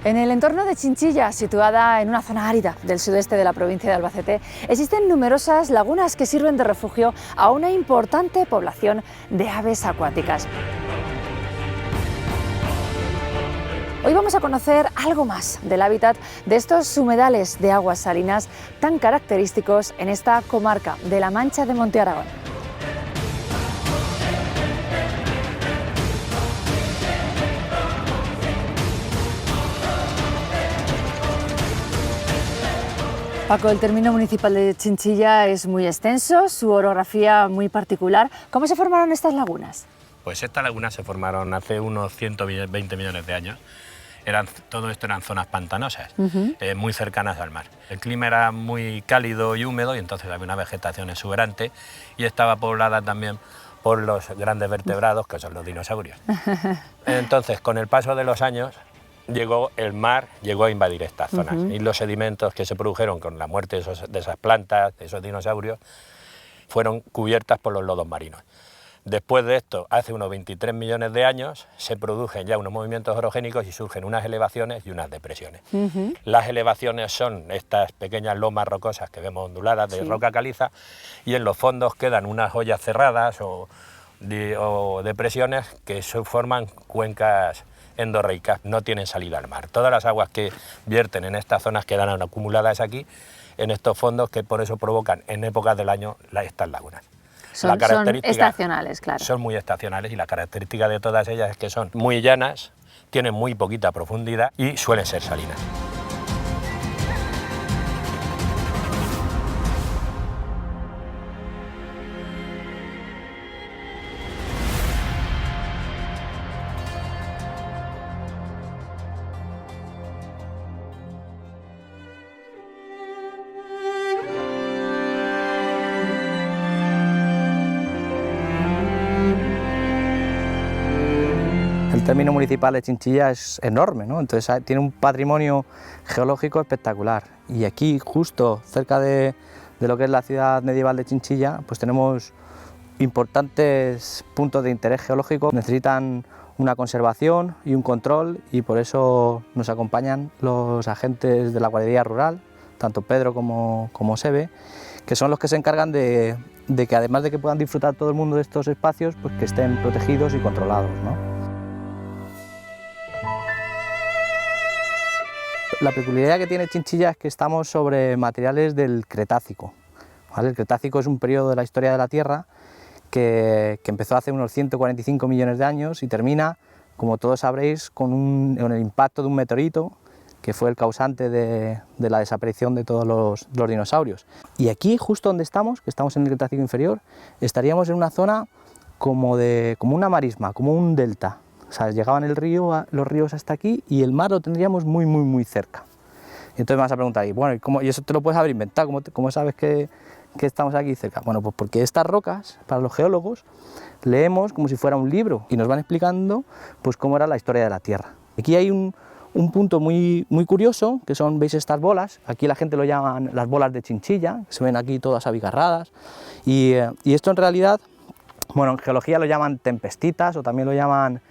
En el entorno de Chinchilla, situada en una zona árida del sudeste de la provincia de Albacete, existen numerosas lagunas que sirven de refugio a una importante población de aves acuáticas. Hoy vamos a conocer algo más del hábitat de estos humedales de aguas salinas tan característicos en esta comarca de la Mancha de Monte Aragón. Paco, el término municipal de Chinchilla es muy extenso, su orografía muy particular. ¿Cómo se formaron estas lagunas? Pues estas lagunas se formaron hace unos 120 millones de años. Todo esto eran zonas pantanosas, muy cercanas al mar. El clima era muy cálido y húmedo y entonces había una vegetación exuberante y estaba poblada también por los grandes vertebrados, que son los dinosaurios. Entonces, con el paso de los años, el mar llegó a invadir estas zonas y los sedimentos que se produjeron con la muerte de esas plantas, de esos dinosaurios, fueron cubiertas por los lodos marinos. Después de esto, hace unos 23 millones de años, se producen ya unos movimientos orogénicos y surgen unas elevaciones y unas depresiones. Las elevaciones son estas pequeñas lomas rocosas que vemos onduladas de roca caliza, y en los fondos quedan unas hoyas cerradas o depresiones que forman cuencas endorreicas, no tienen salida al mar. Todas las aguas que vierten en estas zonas quedan acumuladas aquí, en estos fondos, que por eso provocan en épocas del año estas lagunas. Son estacionales, claro. Son muy estacionales y la característica de todas ellas es que son muy llanas, tienen muy poquita profundidad y suelen ser salinas. El término municipal de Chinchilla es enorme, ¿no? Entonces tiene un patrimonio geológico espectacular, y aquí, justo cerca de lo que es la ciudad medieval de Chinchilla, pues tenemos importantes puntos de interés geológico. Necesitan una conservación y un control, y por eso nos acompañan los agentes de la Guardería Rural, tanto Pedro como Sebe, que son los que se encargan de que, además de que puedan disfrutar todo el mundo de estos espacios, pues que estén protegidos y controlados, ¿no? La peculiaridad que tiene Chinchilla es que estamos sobre materiales del Cretácico, ¿vale? El Cretácico es un periodo de la historia de la Tierra que empezó hace unos 145 millones de años y termina, como todos sabréis, con el impacto de un meteorito que fue el causante de la desaparición de todos los dinosaurios. Y aquí, justo donde estamos, que estamos en el Cretácico inferior, estaríamos en una zona como una marisma, como un delta. O sea, llegaban los ríos hasta aquí, y el mar lo tendríamos muy, muy, muy cerca. Y entonces me vas a preguntar, ¿y eso te lo puedes haber inventado? ¿Cómo sabes que estamos aquí cerca? Bueno, pues porque estas rocas, para los geólogos, leemos como si fuera un libro y nos van explicando pues cómo era la historia de la Tierra. Aquí hay un punto muy, muy curioso, que son, ¿veis estas bolas? Aquí la gente lo llaman las bolas de Chinchilla, que se ven aquí todas abigarradas, y esto en realidad, bueno, en geología lo llaman tempestitas o también lo llaman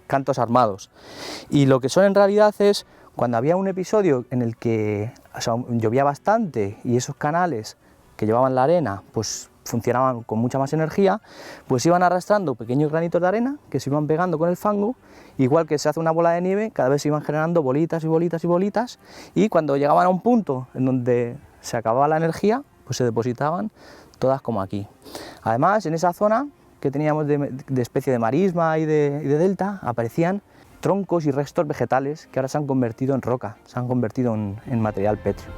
cantos armados, y lo que son en realidad es cuando había un episodio en el que, o sea, llovía bastante y esos canales que llevaban la arena pues funcionaban con mucha más energía, pues iban arrastrando pequeños granitos de arena que se iban pegando con el fango, igual que se hace una bola de nieve, cada vez se iban generando bolitas y bolitas y bolitas, y cuando llegaban a un punto en donde se acababa la energía, pues se depositaban todas como aquí. Además, en esa zona que teníamos de especie de marisma y de delta, aparecían troncos y restos vegetales que ahora se han convertido en roca, se han convertido en material pétreo.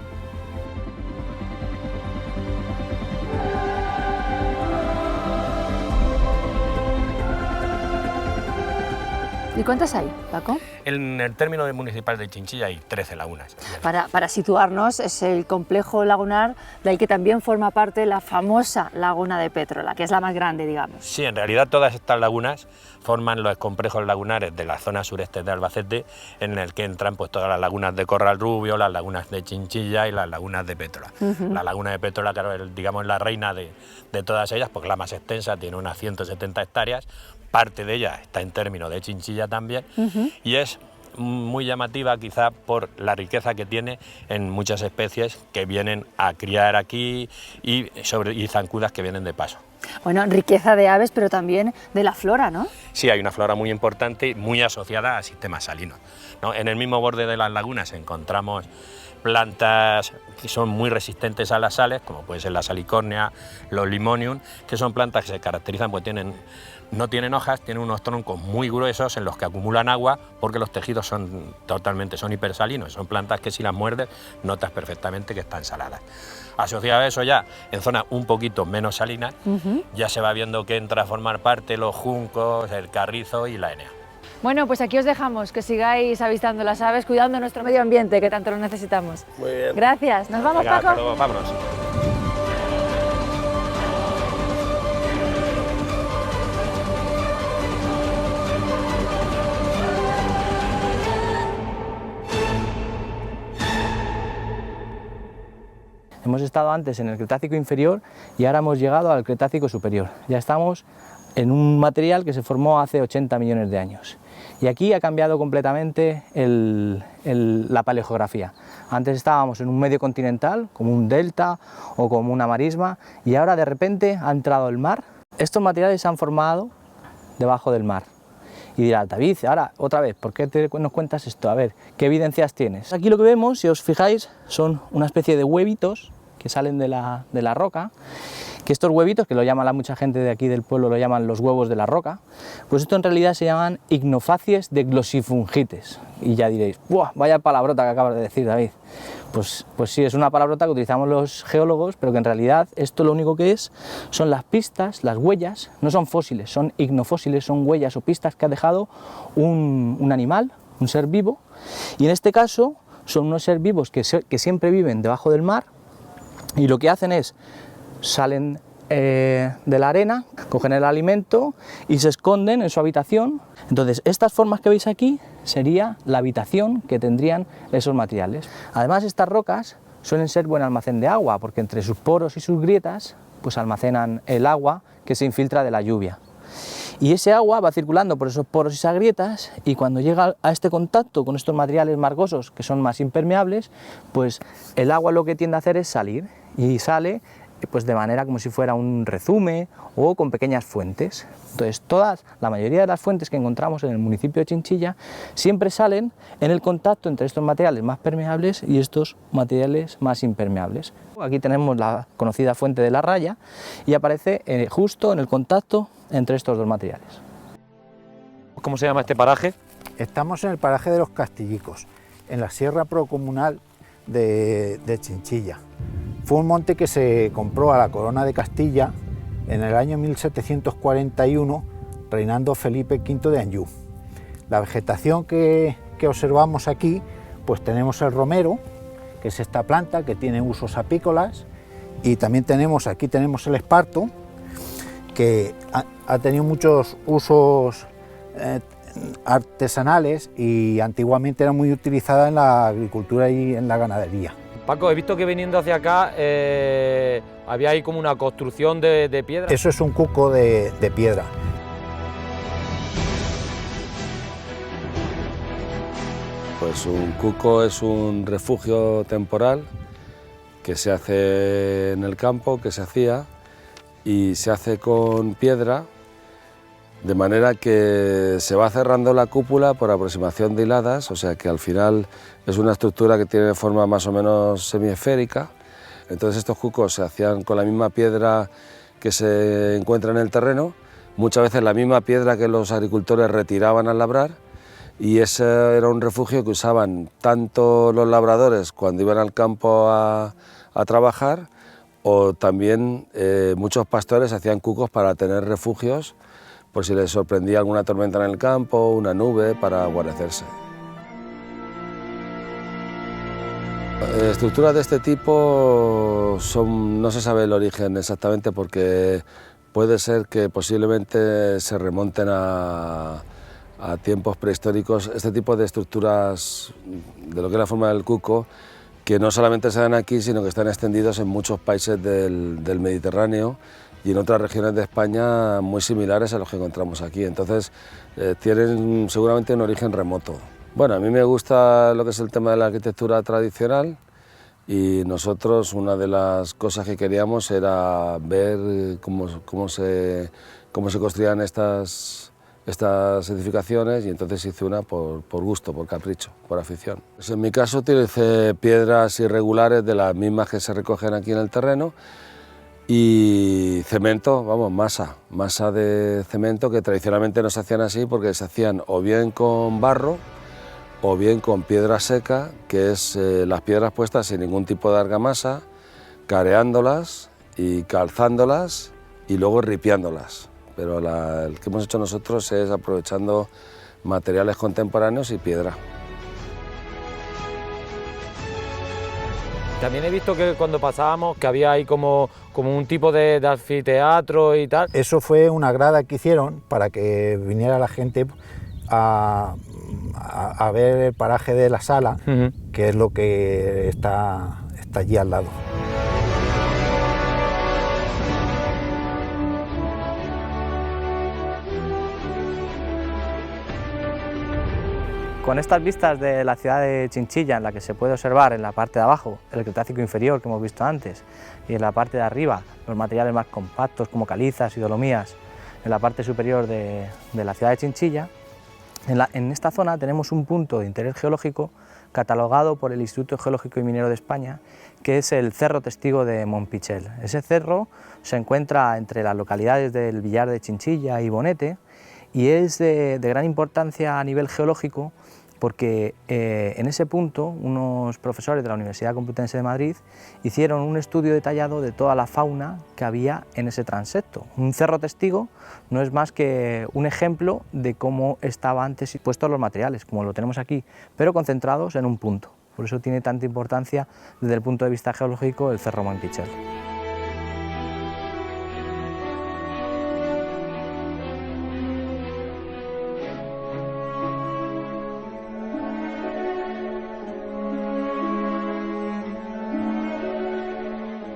¿Y cuántas hay, Paco? En el término municipal de Chinchilla hay 13 lagunas. Para situarnos, es el complejo lagunar del que también forma parte la famosa laguna de Pétrola, que es la más grande, digamos. Sí, en realidad todas estas lagunas forman los complejos lagunares de la zona sureste de Albacete, en el que entran pues todas las lagunas de Corral Rubio, las lagunas de Chinchilla y las lagunas de Pétrola. La laguna de Pétrola, claro, es, digamos, la reina de todas ellas, porque la más extensa, tiene unas 170 hectáreas, parte de ella está en término de Chinchilla también, y es muy llamativa quizá por la riqueza que tiene en muchas especies que vienen a criar aquí y zancudas que vienen de paso. Bueno, riqueza de aves, pero también de la flora, ¿no? Sí, hay una flora muy importante, muy asociada a sistemas salinos, ¿no? En el mismo borde de las lagunas encontramos plantas que son muy resistentes a las sales, como puede ser la salicornia, los limonium, que son plantas que se caracterizan porque no tienen hojas, tienen unos troncos muy gruesos en los que acumulan agua porque los tejidos son hipersalinos, son plantas que si las muerdes notas perfectamente que están saladas. Asociado a eso ya, en zonas un poquito menos salinas, ya se va viendo que entra a formar parte los juncos, el carrizo y la enea. Bueno, pues aquí os dejamos, que sigáis avistando las aves, cuidando nuestro medio ambiente, que tanto lo necesitamos. Muy bien. Gracias. ¿Nos vamos, Venga, Paco? hasta luego, vámonos. Hemos estado antes en el Cretácico inferior y ahora hemos llegado al Cretácico superior. Ya estamos en un material que se formó hace 80 millones de años. Y aquí ha cambiado completamente la paleogeografía. Antes estábamos en un medio continental, como un delta o como una marisma, y ahora de repente ha entrado el mar. Estos materiales se han formado debajo del mar. Y dirás, David, ahora otra vez, ¿por qué nos cuentas esto? A ver, ¿qué evidencias tienes? Aquí lo que vemos, si os fijáis, son una especie de huevitos que salen de la roca, que estos huevitos, que lo llama mucha gente de aquí del pueblo, lo llaman los huevos de la roca, pues esto en realidad se llaman ignofacies de glossifungites. Y ya diréis, ¡buah! Vaya palabrota que acabas de decir, David. Pues sí, es una palabrota que utilizamos los geólogos, pero que en realidad esto lo único que son las pistas, las huellas, no son fósiles, son ignofósiles, son huellas o pistas que ha dejado un animal, un ser vivo, y en este caso son unos seres vivos que siempre viven debajo del mar, y lo que hacen es, salen de la arena, cogen el alimento y se esconden en su habitación. Entonces estas formas que veis aquí sería la habitación que tendrían esos materiales. Además estas rocas suelen ser buen almacén de agua porque entre sus poros y sus grietas pues almacenan el agua que se infiltra de la lluvia. Y ese agua va circulando por esos poros y esas grietas y cuando llega a este contacto con estos materiales margosos que son más impermeables, pues el agua lo que tiende a hacer es salir y sale pues de manera como si fuera un rezume o con pequeñas fuentes. Entonces la mayoría de las fuentes que encontramos en el municipio de Chinchilla siempre salen en el contacto entre estos materiales más permeables y estos materiales más impermeables. Aquí tenemos la conocida fuente de la Raya y aparece justo en el contacto entre estos dos materiales. ¿Cómo se llama este paraje? Estamos en el paraje de los Castillicos, en la sierra procomunal de Chinchilla. Fue un monte que se compró a la corona de Castilla en el año 1741, reinando Felipe V de Anjou. La vegetación que observamos aquí, pues tenemos el romero, que es esta planta que tiene usos apícolas, y también aquí tenemos el esparto, que ha tenido muchos usos artesanales y antiguamente era muy utilizada en la agricultura y en la ganadería. Paco, he visto que viniendo hacia acá había ahí como una construcción de piedra. Eso es un cuco de piedra. Pues un cuco es un refugio temporal que se hace en el campo, que se hacía, y se hace con piedra, de manera que se va cerrando la cúpula por aproximación de hiladas, o sea que al final es una estructura que tiene forma más o menos semiesférica. Entonces estos cucos se hacían con la misma piedra que se encuentra en el terreno, muchas veces la misma piedra que los agricultores retiraban al labrar, y ese era un refugio que usaban tanto los labradores cuando iban al campo a trabajar, o también muchos pastores hacían cucos para tener refugios por si les sorprendía alguna tormenta en el campo, una nube, para guarecerse. Estructuras de este tipo no se sabe el origen exactamente porque puede ser que posiblemente se remonten a tiempos prehistóricos. Este tipo de estructuras, de lo que es la forma del cuco, que no solamente se dan aquí, sino que están extendidos en muchos países del Mediterráneo y en otras regiones de España muy similares a los que encontramos aquí. Entonces tienen seguramente un origen remoto. Bueno, a mí me gusta lo que es el tema de la arquitectura tradicional y nosotros una de las cosas que queríamos era ver cómo se construían estas edificaciones y entonces hice una por gusto, por capricho, por afición. Pues en mi caso utilicé piedras irregulares de las mismas que se recogen aquí en el terreno y cemento, vamos, masa de cemento que tradicionalmente no se hacían así porque se hacían o bien con barro o bien con piedra seca, que es las piedras puestas sin ningún tipo de argamasa, careándolas y calzándolas y luego ripiándolas. Pero el que hemos hecho nosotros es aprovechando materiales contemporáneos y piedra. También he visto que cuando pasábamos que había ahí como un tipo de anfiteatro y tal. Eso fue una grada que hicieron para que viniera la gente a ver el paraje de la sala, que es lo que está allí al lado. Con estas vistas de la ciudad de Chinchilla, en la que se puede observar en la parte de abajo el Cretácico inferior que hemos visto antes y en la parte de arriba los materiales más compactos como calizas y dolomías en la parte superior de la ciudad de Chinchilla, en esta zona tenemos un punto de interés geológico catalogado por el Instituto Geológico y Minero de España, que es el Cerro Testigo de Montpichel. Ese cerro se encuentra entre las localidades del Villar de Chinchilla y Bonete y es de gran importancia a nivel geológico porque en ese punto unos profesores de la Universidad Complutense de Madrid hicieron un estudio detallado de toda la fauna que había en ese transepto. Un cerro testigo no es más que un ejemplo de cómo estaban antes puestos los materiales, como lo tenemos aquí, pero concentrados en un punto. Por eso tiene tanta importancia desde el punto de vista geológico el Cerro Montpichel.